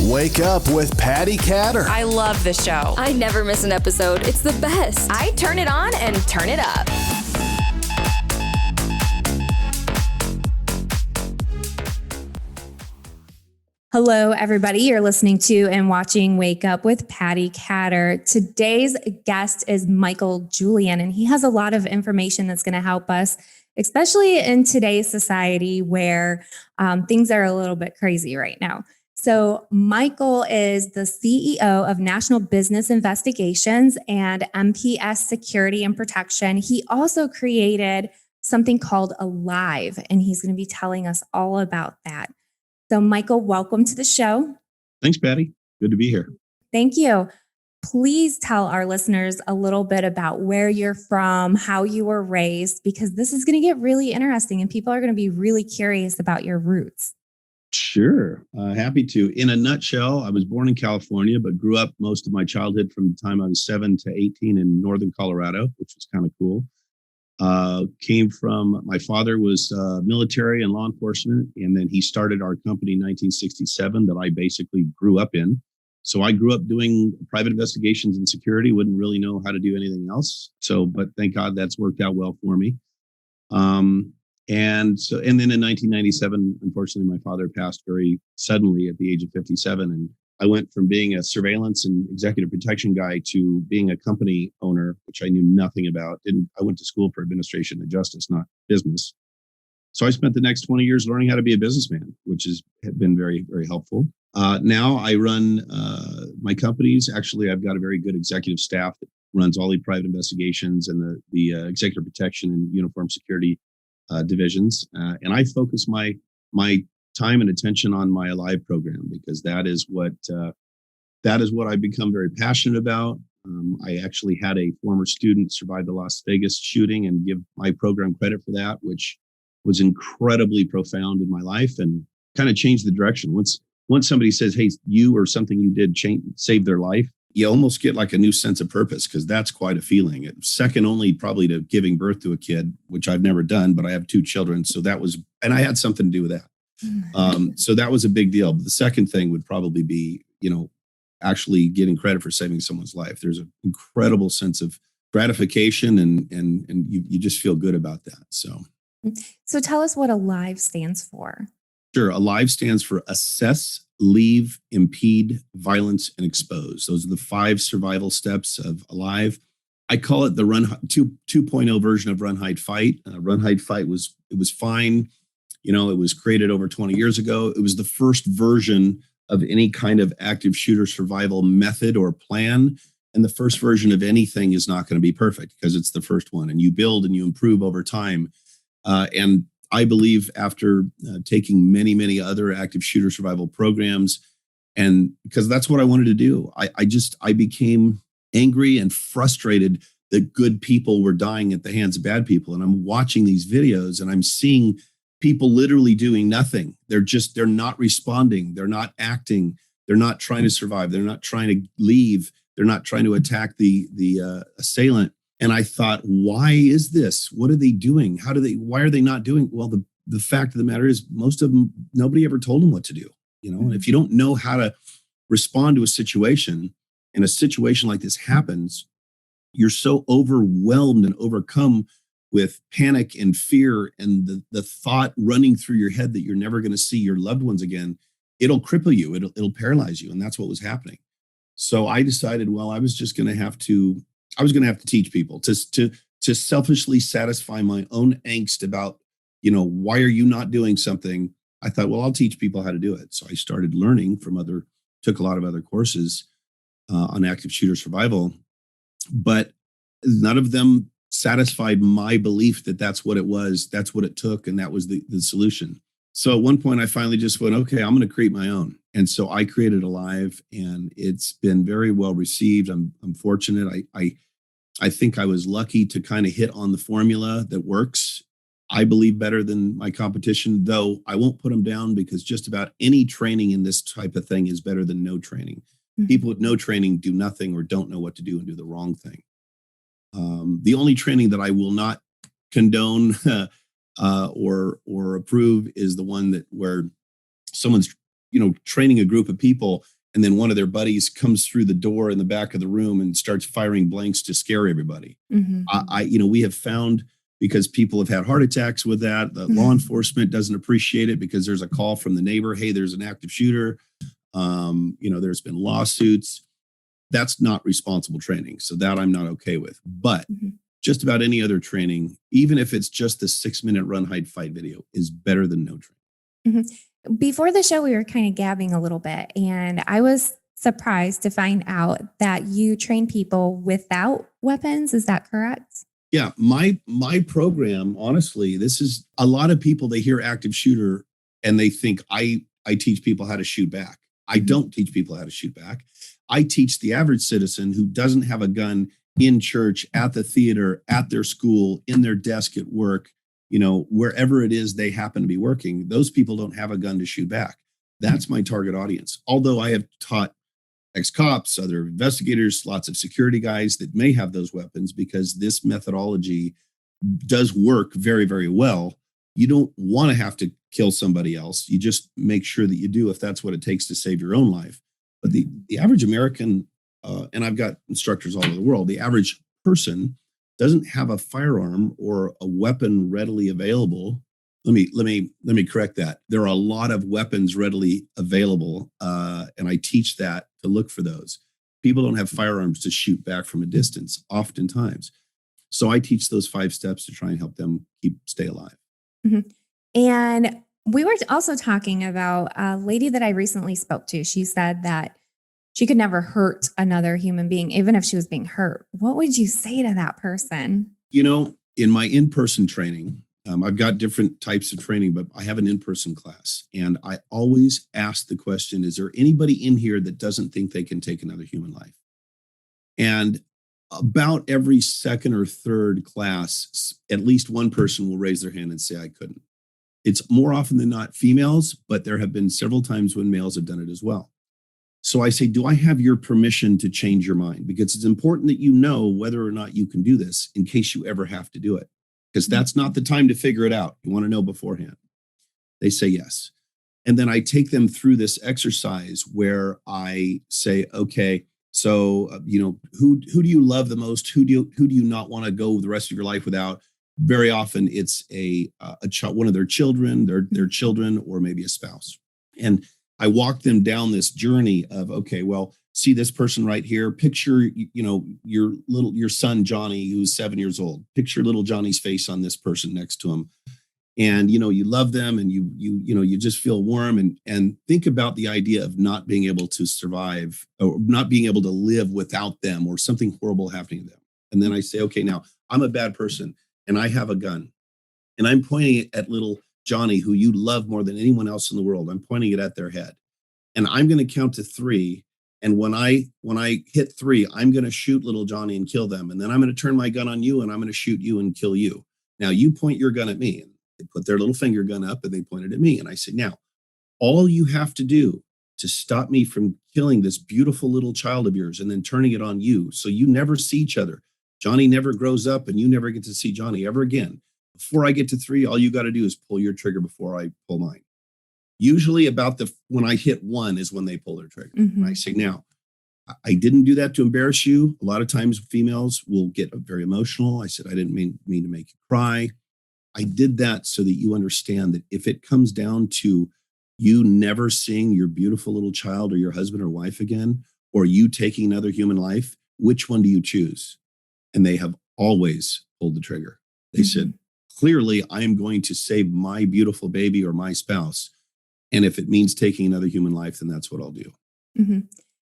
Wake up with Patti Katter. I love the show. I never miss an episode. It's the best. I turn it on and turn it up. Hello, everybody. You're listening to and watching Wake Up with Patti Katter. Today's guest is Michael Julian, and he has a lot of information that's going to help us, especially in today's society where things are a little bit crazy right now. So Michael is the CEO of National Business Investigations and MPS Security and Protection. He also created something called Alive, and he's going to be telling us all about that. So Michael, welcome to the show. Thanks, Patti. Good to be here. Thank you. Please tell our listeners a little bit about where you're from, how you were raised, because this is going to get really interesting and people are going to be really curious about your roots. Sure. Happy to. In a nutshell, I was born in California, but grew up most of my childhood from the time I was 7 to 18 in northern Colorado, which was kind of cool. Came from, my father was military and law enforcement, and then he started our company in 1967 that I basically grew up in. So I grew up doing private investigations and security, wouldn't really know how to do anything else. But thank God that's worked out well for me. And then in 1997, unfortunately, my father passed very suddenly at the age of 57. And I went from being a surveillance and executive protection guy to being a company owner, which I knew nothing about. I went to school for administration and justice, not business. So I spent the next 20 years learning how to be a businessman, which has been very, very helpful. Now I run my companies. Actually, I've got a very good executive staff that runs all the private investigations and the executive protection and uniform security divisions. And I focus my time and attention on my Alive program, because that is what I've become very passionate about. I actually had a former student survive the Las Vegas shooting and give my program credit for that, which was incredibly profound in my life and kind of changed the direction. Once somebody says, hey, you or something you did saved their life, you almost get like a new sense of purpose, because that's quite a feeling. It's second only probably to giving birth to a kid, which I've never done, but I have 2 children. So and I had something to do with that. So that was a big deal. But the second thing would probably be, actually getting credit for saving someone's life. There's an incredible sense of gratification and you just feel good about that. So tell us what Alive stands for. Sure. Alive stands for Assess, Leave, Impede, Violence, and Expose. Those are the 5 survival steps of Alive. I call it the 2.0 version of Run, Hide, Fight. Run, Hide, Fight was fine. It was created over 20 years ago. It was the first version of any kind of active shooter survival method or plan. And the first version of anything is not going to be perfect because it's the first one. And you build and you improve over time. And I believe after taking many, many other active shooter survival programs, and because that's what I wanted to do, I became angry and frustrated that good people were dying at the hands of bad people. And I'm watching these videos and I'm seeing people literally doing nothing. They're not responding. They're not acting. They're not trying to survive. They're not trying to leave. They're not trying to attack the assailant. And I thought, why is this? What are they doing? Why are they not doing? Well, the fact of the matter is most of them, nobody ever told them what to do. And if you don't know how to respond to a situation, and a situation like this happens, you're so overwhelmed and overcome with panic and fear and the thought running through your head that you're never going to see your loved ones again. It'll cripple you. It'll paralyze you. And that's what was happening. So I decided, well, I was going to have to teach people to selfishly satisfy my own angst about, why are you not doing something? I thought, well, I'll teach people how to do it. So I started learning took a lot of other courses on active shooter survival, but none of them satisfied my belief that that's what it was, that's what it took, and that was the solution. So at one point I finally just went, okay, I'm going to create my own. And so I created Alive, and it's been very well received. I'm fortunate. I think I was lucky to kind of hit on the formula that works. I believe better than my competition, though I won't put them down, because just about any training in this type of thing is better than no training. Mm-hmm. People with no training do nothing or don't know what to do and do the wrong thing. The only training that I will not condone or approve is the one where someone's training a group of people and then one of their buddies comes through the door in the back of the room and starts firing blanks to scare everybody. We have found, because people have had heart attacks with that, the law enforcement doesn't appreciate it because there's a call from the neighbor, hey, there's an active shooter. There's been lawsuits. That's not responsible training. So that I'm not okay with. But just about any other training, even if it's just the 6-minute run, hide, fight video, is better than no training. Before the show, we were kind of gabbing a little bit, and I was surprised to find out that you train people without weapons. Is that correct? Yeah, my program, honestly, this is a lot of people, they hear active shooter and they think I teach people how to shoot back. I don't teach people how to shoot back. I teach the average citizen who doesn't have a gun in church, at the theater, at their school, in their desk at work, wherever it is they happen to be working. Those people don't have a gun to shoot back. That's my target audience. Although I have taught ex-cops, other investigators, lots of security guys that may have those weapons, because this methodology does work very, very well. You don't want to have to kill somebody else. You just make sure that you do, if that's what it takes to save your own life. But the average American, and I've got instructors all over the world, the average person doesn't have a firearm or a weapon readily available. Let me correct that. There are a lot of weapons readily available, and I teach that to look for those. People don't have firearms to shoot back from a distance, oftentimes. So I teach those 5 steps to try and help them stay alive. And we were also talking about a lady that I recently spoke to. She said that she could never hurt another human being, even if she was being hurt. What would you say to that person? In my in-person training, I've got different types of training, but I have an in-person class. And I always ask the question, is there anybody in here that doesn't think they can take another human life? And about every second or third class, at least one person will raise their hand and say, I couldn't. It's more often than not females, but there have been several times when males have done it as well. So I say, do I have your permission to change your mind? Because it's important that you know whether or not you can do this in case you ever have to do it. Because that's not the time to figure it out. You want to know beforehand. They say yes. And then I take them through this exercise where I say, okay, so, who do you love the most? Who do you not want to go the rest of your life without? Very often it's a child, one of their children, their children, or maybe a spouse. And I walk them down this journey of, okay, well, see this person right here. Picture, your son, Johnny, who's 7 years old. Picture little Johnny's face on this person next to him. And, you love them, and you just feel warm, and think about the idea of not being able to survive, or not being able to live without them, or something horrible happening to them. And then I say, okay, now I'm a bad person and I have a gun, and I'm pointing it at little Johnny, who you love more than anyone else in the world. I'm pointing it at their head, and I'm going to count to 3. And when I hit 3, I'm going to shoot little Johnny and kill them. And then I'm going to turn my gun on you, and I'm going to shoot you and kill you. Now you point your gun at me. And they put their little finger gun up and they point it at me. And I say, now, all you have to do to stop me from killing this beautiful little child of yours and then turning it on you, so you never see each other. Johnny never grows up and you never get to see Johnny ever again. Before I get to 3, all you got to do is pull your trigger before I pull mine. Usually when I hit 1 is when they pull their trigger. And I say, now, I didn't do that to embarrass you. A lot of times females will get very emotional. I said, I didn't mean to make you cry. I did that so that you understand that if it comes down to you never seeing your beautiful little child or your husband or wife again, or you taking another human life, which one do you choose? And they have always pulled the trigger. They said, clearly, I'm going to save my beautiful baby or my spouse. And if it means taking another human life, then that's what I'll do.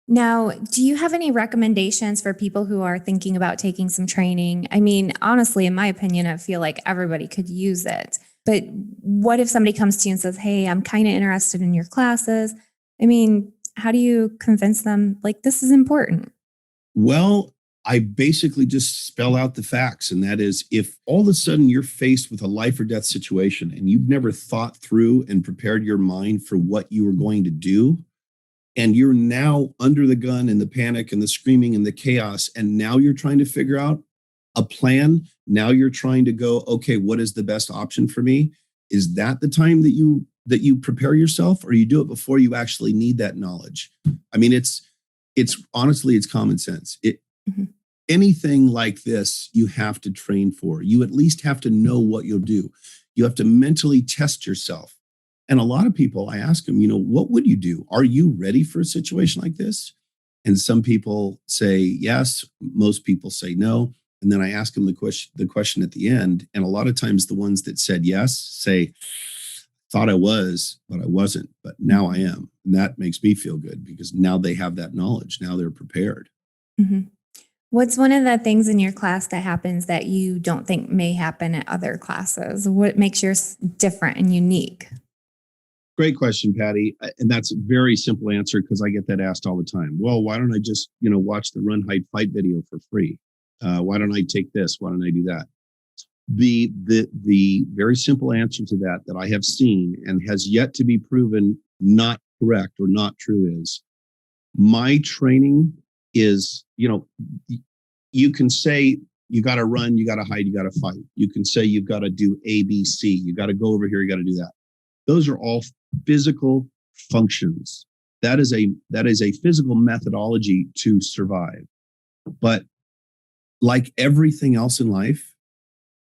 Now, do you have any recommendations for people who are thinking about taking some training? I mean, honestly, in my opinion, I feel like everybody could use it. But what if somebody comes to you and says, hey, I'm kind of interested in your classes? I mean, how do you convince them, like, this is important? Well, I basically just spell out the facts. And that is, if all of a sudden you're faced with a life or death situation and you've never thought through and prepared your mind for what you were going to do, and you're now under the gun and the panic and the screaming and the chaos, and now you're trying to figure out a plan. Now you're trying to go, okay, what is the best option for me? Is that the time that you that you prepare yourself, or you do it before you actually need that knowledge? I mean, it's honestly, it's common sense. Mhm. Anything like this, you have to train for. You at least have to know what you'll do. You have to mentally test yourself. And a lot of people, I ask them, what would you do? Are you ready for a situation like this? And some people say yes. Most people say no. And then I ask them the question at the end. And a lot of times the ones that said yes say, thought I was, but I wasn't, but now I am. And that makes me feel good because now they have that knowledge. Now they're prepared. Mhm. What's one of the things in your class that happens that you don't think may happen at other classes? What makes yours different and unique? Great question, Patty. And that's a very simple answer because I get that asked all the time. Well, why don't I just, watch the Run, Hide, Fight video for free? Why don't I take this? Why don't I do that? The very simple answer to that I have seen and has yet to be proven not correct or not true is my training is, you can say you got to run, you got to hide, you got to fight. You can say you've got to do A, B, C. You got to go over here, you got to do that. Those are all physical functions. That is a physical methodology to survive. But like everything else in life,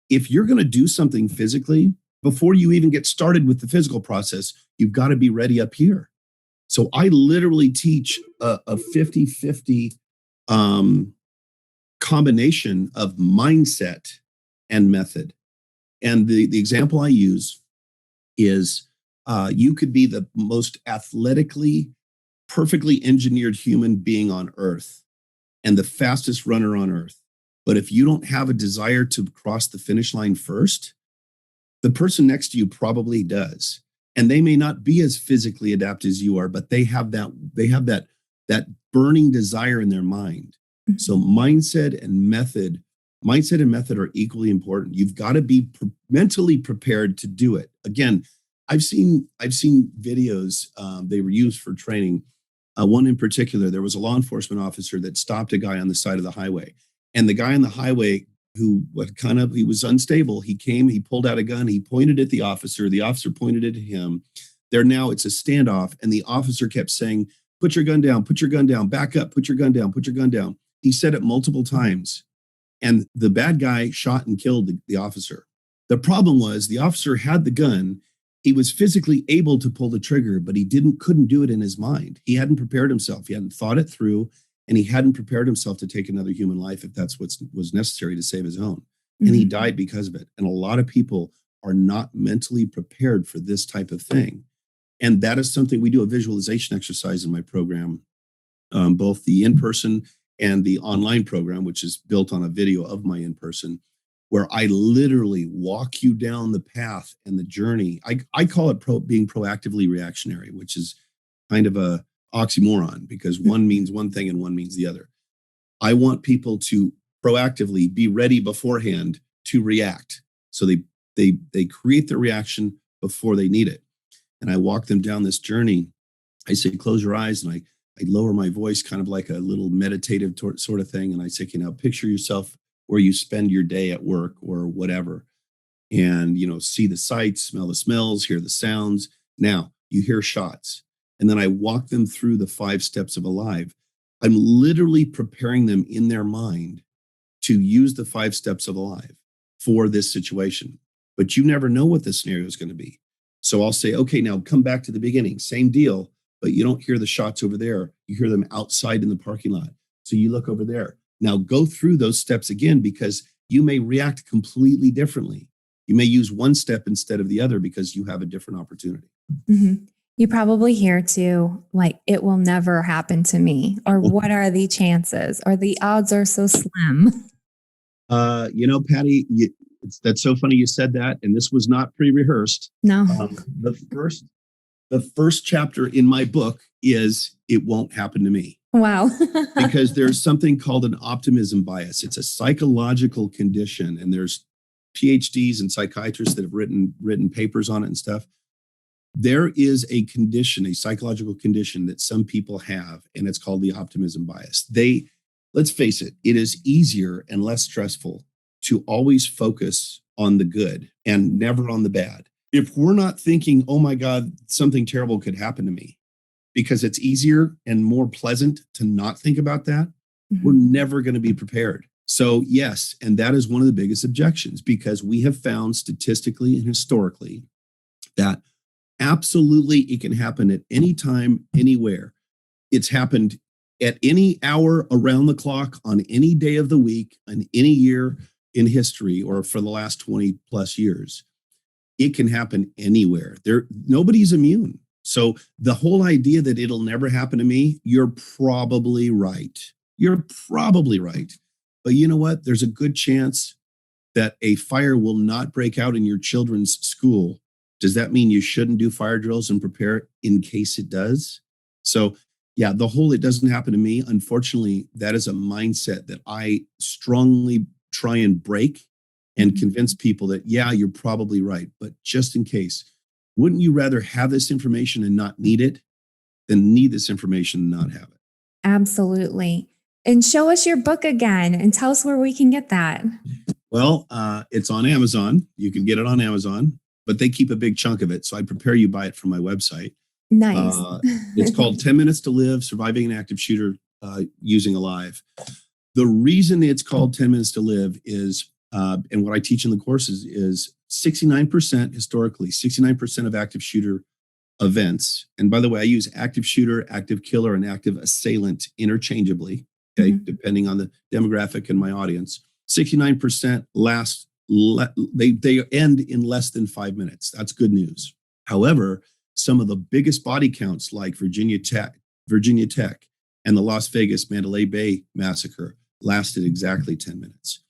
if you're going to do something physically, before you even get started with the physical process, you've got to be ready up here. So I literally teach a 50-50 combination of mindset and method. And the example I use is you could be the most athletically, perfectly engineered human being on earth and the fastest runner on earth. But if you don't have a desire to cross the finish line first, the person next to you probably does. And they may not be as physically adept as you are, but they have that burning desire in their mind. Mhm. So mindset and method are equally important. You've got to be mentally prepared to do it. Again, I've seen videos they were used for training. One in particular, there was a law enforcement officer that stopped a guy on the side of the highway. And the guy on the highway he was unstable. He came, he pulled out a gun, he pointed at the officer pointed it at him. It's a standoff. And the officer kept saying, put your gun down, back up, put your gun down. He said it multiple times. And the bad guy shot and killed the officer. The problem was the officer had the gun. He was physically able to pull the trigger, but he couldn't do it in his mind. He hadn't prepared himself. He hadn't thought it through. And he hadn't prepared himself to take another human life if that's what was necessary to save his own. And he died because of it. And a lot of people are not mentally prepared for this type of thing. And that is something we do a visualization exercise in my program, both the in-person and the online program, which is built on a video of my in-person, where I literally walk you down the path and the journey. I call it being proactively reactionary, which is kind of a oxymoron because one means one thing and one means the other. I want people to proactively be ready beforehand to react. So they create the reaction before they need it. And I walk them down this journey. I say, close your eyes. And I lower my voice kind of like a little meditative sort of thing. And I say, picture yourself where you spend your day at work or whatever. And, see the sights, smell the smells, hear the sounds. Now you hear shots. And then I walk them through the 5 steps of Alive. I'm literally preparing them in their mind to use the 5 steps of Alive for this situation. But you never know what the scenario is going to be. So I'll say, okay, now come back to the beginning. Same deal, but you don't hear the shots over there. You hear them outside in the parking lot. So you look over there. Now go through those steps again because you may react completely differently. You may use one step instead of the other because you have a different opportunity. Mhm. You probably hear too, like, it will never happen to me, or what are the chances, or the odds are so slim. Patty, that's so funny you said that. And this was not pre-rehearsed. No. The first chapter in my book is It Won't Happen to Me. Wow. Because there's something called an optimism bias. It's a psychological condition. And there's PhDs and psychiatrists that have written papers on it and stuff. There is a condition, a psychological condition that some people have, and it's called the optimism bias. Let's face it, it is easier and less stressful to always focus on the good and never on the bad. If we're not thinking, oh my God, something terrible could happen to me, because it's easier and more pleasant to not think about that, we're never going to be prepared. So yes, and that is one of the biggest objections, because we have found statistically and historically that absolutely it can happen at any time, anywhere. It's happened at any hour around the clock on any day of the week and any year in history, or for the last 20 plus years. It can happen anywhere. Nobody's immune. So the whole idea that it'll never happen to me, you're probably right. You're probably right. But you know what? There's a good chance that a fire will not break out in your children's school. Does that mean you shouldn't do fire drills and prepare in case it does? So yeah, the whole it doesn't happen to me, unfortunately, that is a mindset that I strongly try and break and convince people that, yeah, you're probably right. But just in case, wouldn't you rather have this information and not need it than need this information and not have it? Absolutely. And show us your book again and tell us where we can get that. Well, it's on Amazon. You can get it on Amazon, but they keep a big chunk of it. So I prepare you buy it from my website. Nice. It's called 10 Minutes to Live, Surviving an Active Shooter Using a Live. The reason it's called 10 Minutes to Live is, and what I teach in the courses is 69% historically, 69% of active shooter events. And by the way, I use active shooter, active killer, and active assailant interchangeably, okay, depending on the demographic and my audience. 69% they end in less than 5 minutes. That's good news. However, some of the biggest body counts like Virginia Tech, and the Las Vegas Mandalay Bay massacre lasted exactly 10 minutes.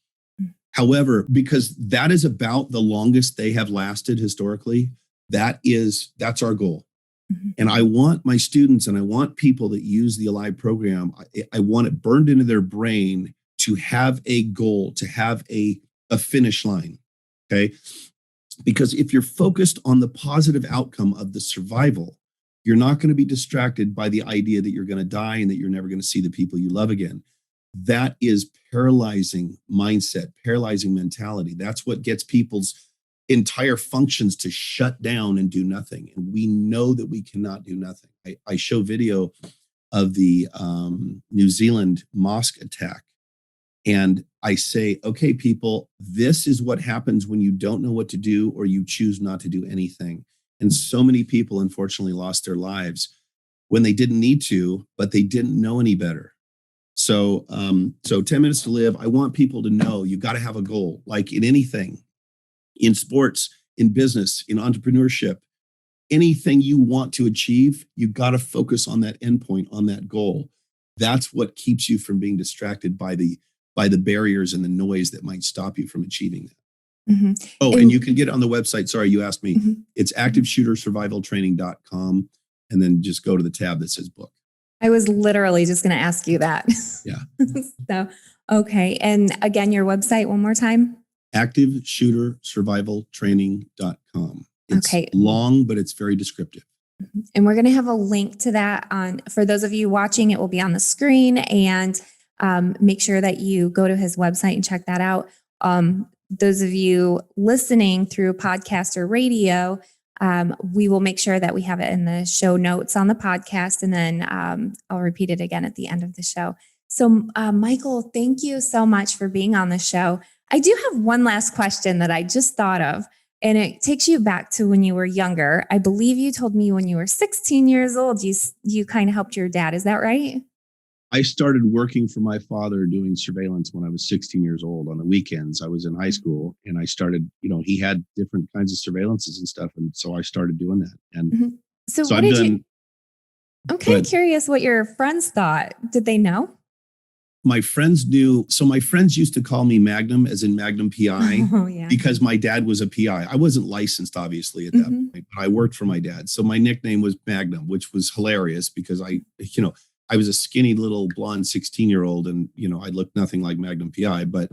However, because that is about the longest they have lasted historically, that's our goal. And I want my students and I want people that use the Alive program, I want it burned into their brain to have a goal, to have a finish line, okay? Because if you're focused on the positive outcome of the survival, you're not going to be distracted by the idea that you're going to die and that you're never going to see the people you love again. That is paralyzing mindset, paralyzing mentality. That's what gets people's entire functions to shut down and do nothing. And we know that we cannot do nothing. I show video of the New Zealand mosque attack. And I say, okay, people, this is what happens when you don't know what to do or you choose not to do anything. And so many people, unfortunately, lost their lives when they didn't need to, but they didn't know any better. So 10 Minutes to Live, I want people to know you got to have a goal, like in anything, in sports, in business, in entrepreneurship, anything you want to achieve, you got to focus on that endpoint, on that goal. That's what keeps you from being distracted by the barriers and the noise that might stop you from achieving that. Oh, and you can get it on the website. Sorry, you asked me. It's activeshootersurvivaltraining.com. And then just go to the tab that says book. I was literally just going to ask you that. Yeah. So, okay. And again, your website one more time. activeshootersurvivaltraining.com. It's okay. long, but it's very descriptive. And we're going to have a link to that for those of you watching, it will be on the screen, and make sure that you go to his website and check that out. Those of you listening through podcast or radio, we will make sure that we have it in the show notes on the podcast, and then I'll repeat it again at the end of the show. So, Michael, thank you so much for being on the show. I do have one last question that I just thought of, and it takes you back to when you were younger. I believe you told me when you were 16 years old, you kind of helped your dad. Is that right? I started working for my father doing surveillance when I was 16 years old. On the weekends, I was in high school, and I started, he had different kinds of surveillances and stuff. And so I started doing that. And so what I'm kind of curious what your friends thought. Did they know? My friends knew. So my friends used to call me Magnum, as in Magnum PI, because my dad was a PI. I wasn't licensed, obviously, at that point, but I worked for my dad. So my nickname was Magnum, which was hilarious because I was a skinny little blonde 16-year-old, and I looked nothing like Magnum PI, but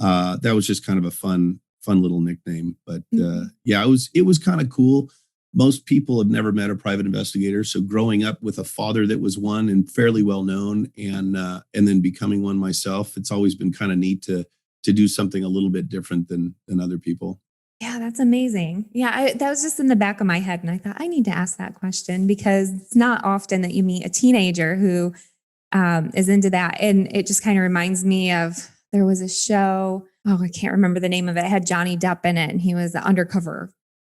that was just kind of a fun little nickname. But it was kind of cool. Most people have never met a private investigator, so growing up with a father that was one and fairly well known, and then becoming one myself, it's always been kind of neat to do something a little bit different than other people. Yeah, that's amazing. Yeah, that was just in the back of my head. And I thought, I need to ask that question because it's not often that you meet a teenager who is into that. And it just kind of reminds me of, there was a show, I can't remember the name of it. It had Johnny Depp in it, and he was the undercover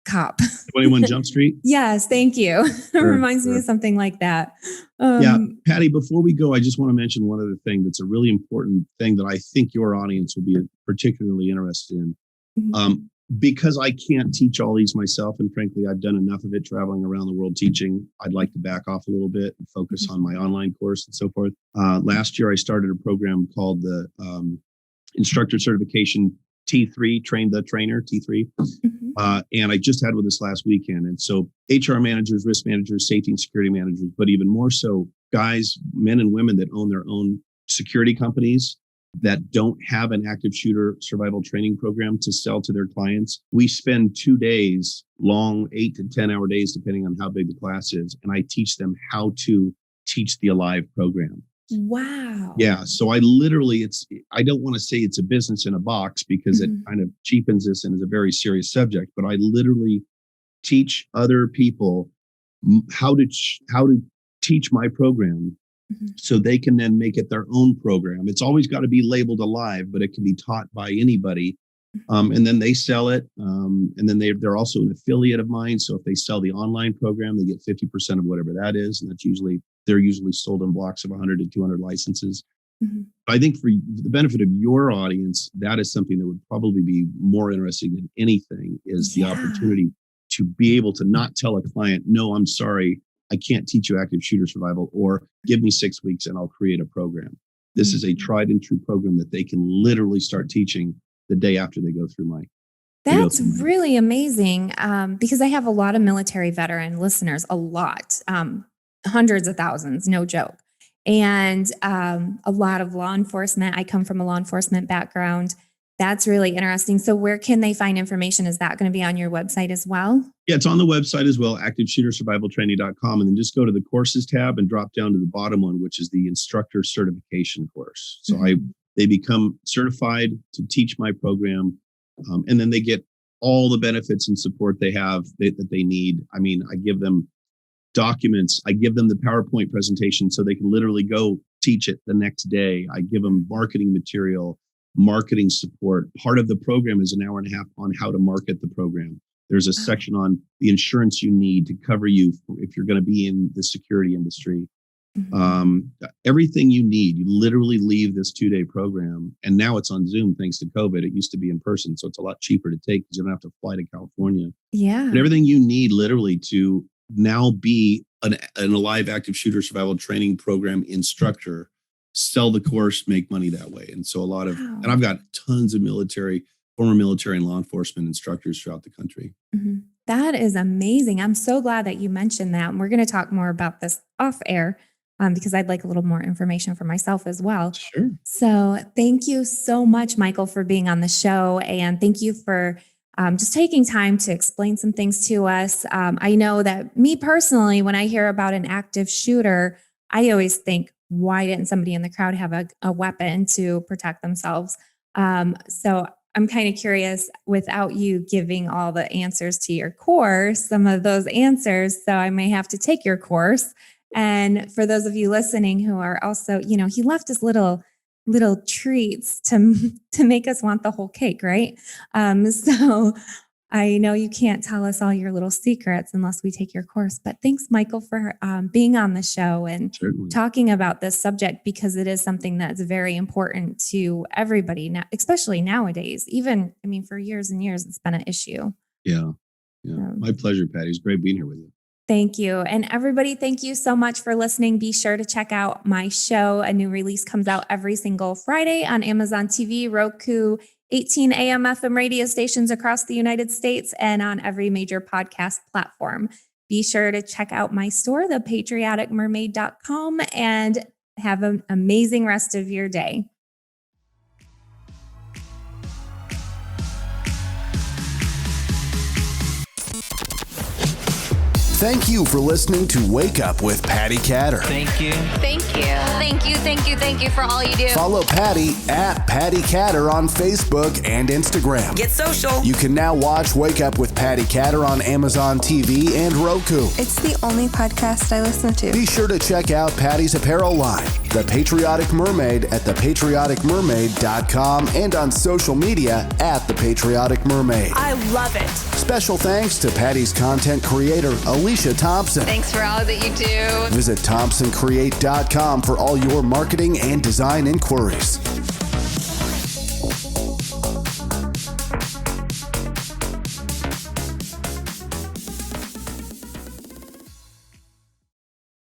cop. 21 Jump Street. Yes, thank you. It reminds me of something like that. Yeah, Patti, before we go, I just want to mention one other thing that's a really important thing that I think your audience will be particularly interested in. Mhm. Because I can't teach all these myself, and frankly, I've done enough of it traveling around the world teaching, I'd like to back off a little bit and focus on my online course and so forth. Last year, I started a program called the Instructor Certification T3, Train the Trainer, T3. And I just had with this last weekend. And so HR managers, risk managers, safety and security managers, but even more so, guys, men and women that own their own security companies that don't have an active shooter survival training program to sell to their clients. We spend 2 days, long 8 to 10 hour days, depending on how big the class is. And I teach them how to teach the Alive program. Wow. Yeah. So I literally, I don't want to say it's a business in a box because it kind of cheapens this and is a very serious subject, but I literally teach other people how to teach my program so they can then make it their own program. It's always got to be labeled Alive, but it can be taught by anybody. And then they sell it. And then they're also an affiliate of mine. So if they sell the online program, they get 50% of whatever that is. And they're usually sold in blocks of 100 to 200 licenses. I think for the benefit of your audience, that is something that would probably be more interesting than anything is the opportunity to be able to not tell a client, no, I'm sorry, I can't teach you active shooter survival, or give me 6 weeks and I'll create a program. This is a tried and true program that they can literally start teaching the day after they go through my. That's really amazing because I have a lot of military veteran listeners, a lot, hundreds of thousands, no joke. And a lot of law enforcement. I come from a law enforcement background. That's really interesting. So where can they find information? Is that going to be on your website as well? Yeah, it's on the website as well, activeshootersurvivaltraining.com. And then just go to the courses tab and drop down to the bottom one, which is the instructor certification course. So they become certified to teach my program. And then they get all the benefits and support they have that they need. I mean, I give them documents. I give them the PowerPoint presentation so they can literally go teach it the next day. I give them marketing material, marketing support. Part of the program is an hour and a half on how to market the program. There's a section on the insurance you need to cover you if you're going to be in the security industry. Everything you need, you literally leave this 2-day program. And now it's on Zoom thanks to COVID. It used to be in person. So it's a lot cheaper to take because you don't have to fly to California. Yeah. But everything you need literally to now be an Alive active shooter survival training program instructor, sell the course, make money that way. And so and I've got tons of former military and law enforcement instructors throughout the country. That is amazing. I'm so glad that you mentioned that. And we're going to talk more about this off air because I'd like a little more information for myself as well. Sure. So thank you so much, Michael, for being on the show. And thank you for just taking time to explain some things to us. I know that me personally, when I hear about an active shooter, I always think, why didn't somebody in the crowd have a weapon to protect themselves? So I'm kind of curious, without you giving all the answers to your course, some of those answers. So I may have to take your course. And for those of you listening who are also, he left us little treats to make us want the whole cake, right? So I know you can't tell us all your little secrets unless we take your course, but thanks, Michael, for being on the show and talking about this subject, because it is something that's very important to everybody now, especially nowadays. For years and years, it's been an issue. Yeah. My pleasure, Patti. It's great being here with you. Thank you. And everybody, thank you so much for listening. Be sure to check out my show. A new release comes out every single Friday on Amazon TV, Roku, 18 AM FM radio stations across the United States, and on every major podcast platform. Be sure to check out my store, thepatrioticmermaid.com, and have an amazing rest of your day. Thank you for listening to Wake Up with Patti Katter. Thank you. Thank you. Thank you, thank you, thank you for all you do. Follow Patti at Patti Katter on Facebook and Instagram. Get social. You can now watch Wake Up with Patti Katter on Amazon TV and Roku. It's the only podcast I listen to. Be sure to check out Patti's apparel line, The Patriotic Mermaid, at thepatrioticmermaid.com and on social media at The Patriotic Mermaid. I love it. Special thanks to Patti's content creator, Alicia Thompson. Thanks for all that you do. Visit thompsoncreate.com for all your marketing and design inquiries.